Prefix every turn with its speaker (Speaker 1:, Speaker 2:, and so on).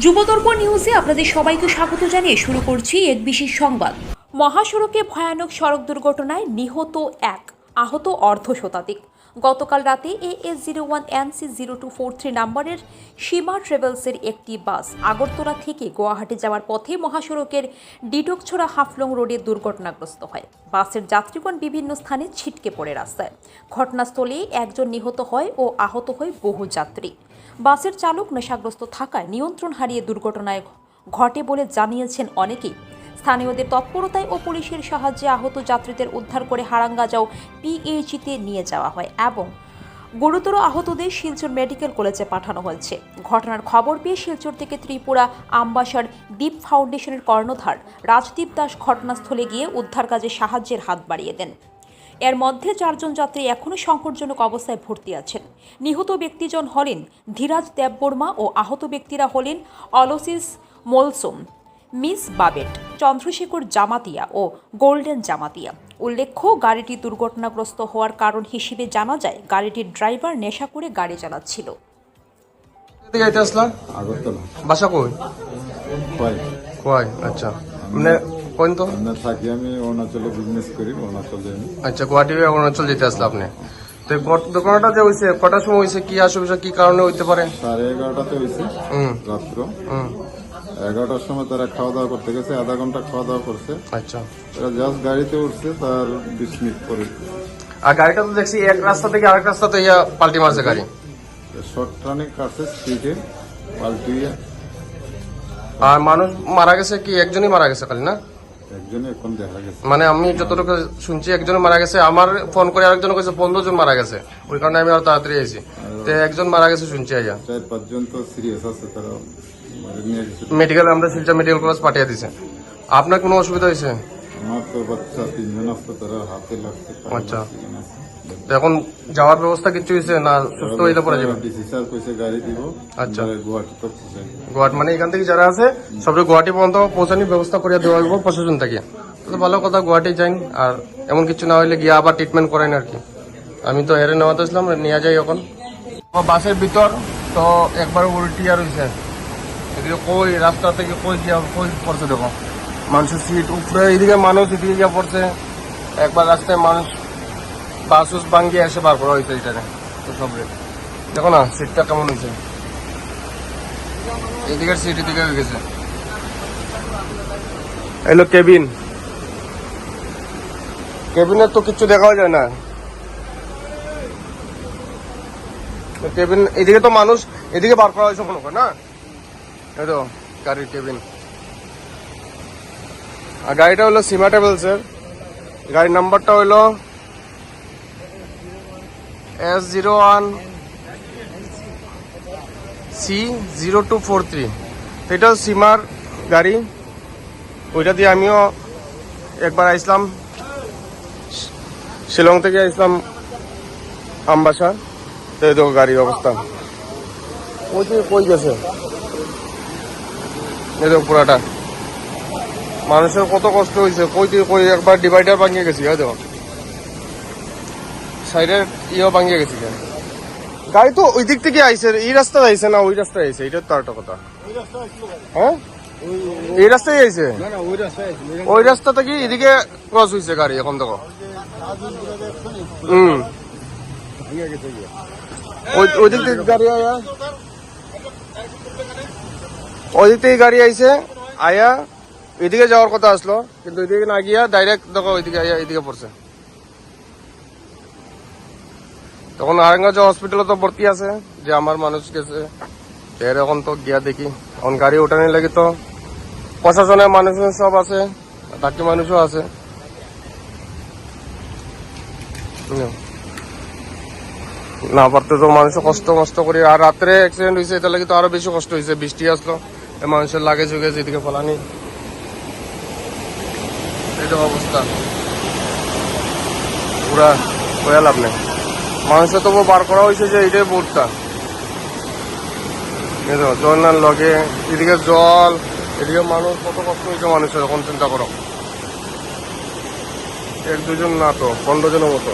Speaker 1: যুবদর্প নিউজে আপনাদের সবাইকে স্বাগত জানিয়ে শুরু করছি এক বিশেষ সংবাদ। মহাসড়কে ভয়ানক সড়ক দুর্ঘটনায় নিহত এক, আহত অর্ধশতাধিক। গতকাল রাতে AS01NC0243 নম্বরের সীমা ট্রাভেলসের একটি বাস আগরতলা থেকে গুয়াহাটি যাওয়ার পথে মহাসড়কের ডিটকছড়া হাফলং রোডে দুর্ঘটনাগ্রস্ত হয়। বাসের যাত্রীগণ বিভিন্ন স্থানে ছিটকে পড়ে রাস্তায়। ঘটনাস্থলে একজন নিহত হয় ও আহত হয় বহু যাত্রী। বাসের চালক নেশাগ্রস্ত থাকায় নিয়ন্ত্রণ হারিয়ে দুর্ঘটনায় ঘটে বলে জানিয়েছেন অনেকেই। স্থানীয়দের তৎপরতায় ও পুলিশের সাহায্যে আহত যাত্রীদের উদ্ধার করে হারাঙ্গাজাও PHCতে নিয়ে যাওয়া হয় এবং গুরুতর আহতদের শিলচর মেডিকেল কলেজে পাঠানো হয়েছে। ঘটনার খবর পেয়ে শিলচর থেকে ত্রিপুরা আমবাসার দ্বীপ ফাউন্ডেশনের কর্ণধার রাজদীপ দাস ঘটনাস্থলে গিয়ে উদ্ধার কাজে সাহায্যের হাত বাড়িয়ে দেন। এর মধ্যে 4 জন যাত্রী এখনও সংকটজনক অবস্থায় ভর্তি আছেন। নিহত ব্যক্তিজন হলেন ধীরাজ দেববর্মা ও আহত ব্যক্তিরা হলেন অলসিস মোলসুম, মিস বাবেট, চন্দ্রশেখর জামাতিয়া ও গোল্ডেন জামাতিয়া। উল্লেখ্য, গাড়িটি দুর্ঘটনাগ্রস্ত হওয়ার কারণ হিসেবে জানা যায় গাড়িটির ড্রাইভার নেশা করে গাড়ি চালাচ্ছিল।
Speaker 2: বাসা কই? আচ্ছা, কোন তো
Speaker 3: থাকি আমি অরুণাচলে বিজনেস করি, অরুণাচলে।
Speaker 2: আচ্ছা, গুয়াহাটি অরুণাচল যেতে আসলে আপনি? তো ঘটনাটা যে হয়েছে কটার সময় হয়েছে, কি অসুবিধা, কি কারণে হইতে পারে?
Speaker 3: 11:30টাতে হয়েছে রাত্র। 11টার সময় তারা খাওয়া দাওয়া করতে গেছে, আধা ঘন্টা খাওয়া দাওয়া করছে।
Speaker 2: আচ্ছা,
Speaker 3: তারা জাস্ট গাড়িতে উঠছে, তার 20 মিনিট পরে।
Speaker 2: আর গাড়িটা তো দেখছি এক রাস্তা থেকে আরেক রাস্তাতে পাল্টি মারছে গাড়ি।
Speaker 3: শর্ট টার্নে কাটছে, স্পিডে পাল্টিয়ে।
Speaker 2: আর মানুষ মারা গেছে কি? একজনই মারা গেছে খালি, না?
Speaker 3: একজনে এখন দেখা গেছে।
Speaker 2: মানে আমি যতটুকু শুনছি একজন মারা গেছে। আমার ফোন করে আরেকজন কইছে 15 জন মারা গেছে। ওই কারণে আমি আরো তাড়াতাড়ি আইছি। তো একজন মারা গেছে শুনছি।
Speaker 3: 4-5 জন তো সিরিয়াস আছে, তারা
Speaker 2: মেডিকেল, আমরা শিলচর মেডিকেল কলেজ পাঠিয়ে দিছে। আপনার কোনো অসুবিধা হয়েছে?
Speaker 3: আমার তো বাচ্চা 3 জন আসতো, তারা হাতে লাগছে।
Speaker 2: আচ্ছা, এখন যাওয়ার ব্যবস্থা কিছু হয়েছে না? সুস্থ হইলে পরে যাবেন?
Speaker 3: ডিসি স্যার কইছে গাড়ি দিব।
Speaker 2: আচ্ছা,
Speaker 3: গুয়াহাটি তো
Speaker 2: গুয়াহাটি মানে এখান থেকে যারা আছে সবাই গুয়াহাটি পর্যন্ত পৌঁছানোর ব্যবস্থা করে দেওয়া হইব প্রশাসন থেকে। তো ভালো কথা, গুয়াহাটি যাই। আর এমন কিছু না হইলে গিয়ে আবার ট্রিটমেন্ট করেন আর কি। আমি তো হেরে নেওয়াতে আসলাম, নিয়ে যাই এখন বাসের ভিতর। তো একবার উল্টি আর হয়েছে, এদিকে কই রাস্তা থেকে কই গিয়া কই পড়ছে, দেখো মানুষের সিট উপরে, এদিকে মানুষ এদিকে গিয়া পড়ছে। একবার রাস্তায় মানুষ বাস ভাঙ্গিয়ে এসে বার করা হয়েছে এটাকে। তো সব দেখো না সিটটা কেমন হয়েছে, এদিকের সিট এদিকে হয়ে গেছে। এলো কেবিন, কেবিনের তো কিছু দেখাও যায় না। কেবিন এদিকে তো মানুষ এদিকে বার করা হয়েছে মনে হয় না, এই তো গাড়ির কেবিন। আর গাড়িটা হলো সীমা ট্রাভেলসের, গাড়ির নাম্বারটা হলো S01C0243। এটা সীমার গাড়ি। ওইটা দিয়ে আমিও একবার আইসলাম, শিলং থেকে আইসলাম আমবাসা। তো এই দেখো গাড়ির অবস্থা, ওই থেকে কই গেছে, এই দেখো পুরাটা। মানুষের কত কষ্ট হয়েছে, কই থেকে কই একবার ডিভাইডার ভাঙিয়ে গেছি। হয় দেখো সাইডের ভাঙিয়ে গেছি। গাড়ি তো ওই দিক থেকে আইসে, এই রাস্তা আইসে না ওই রাস্তায় আইসে? এটা তো একটা কথা। হ্যাঁ, এই রাস্তায় আইসে, ওই রাস্তা থেকে এদিকে ক্রস হয়েছে গাড়ি। এখন দেখো ওই দিক থেকে গাড়ি আয়া, ওই দিক থেকে গাড়ি আইসে আয়া এদিকে যাওয়ার কথা আসলো, কিন্তু ওইদিকে না গিয়া ডাইরেক্ট দেখো ওইদিকে আয়া এদিকে পড়ছে। তখন আরেঙ্গাজ হসপিটালে তো ভর্তি আছে, যে আমার মানুষ গেছে। এখন তো গিয়া দেখি, এখন গাড়ি ওঠানোর লাগে তো প্রশাসনের মানুষ সব আছে, বাকি মানুষও আছে। না পারতে তো মানুষ কষ্ট করি। আর রাত্রে অ্যাক্সিডেন্ট হয়েছে, এটা লাগে তো আরো বেশি কষ্ট হয়েছে। বৃষ্টি আসলো, মানুষের লাগেজ হয়ে গেছে, এদিকে ফলানি। এইটা অবস্থা পুরা, হয়ে লাভ নেই। মানুষের তবু বার করা হয়েছে যে এইটাই বোর্ডটা। জল লগে এদিকে জল, এদিকে মানুষ, কত কষ্ট হয়েছে মানুষের। এখন চিন্তা করো, 1-2 জন না তো 15 জনের মতো।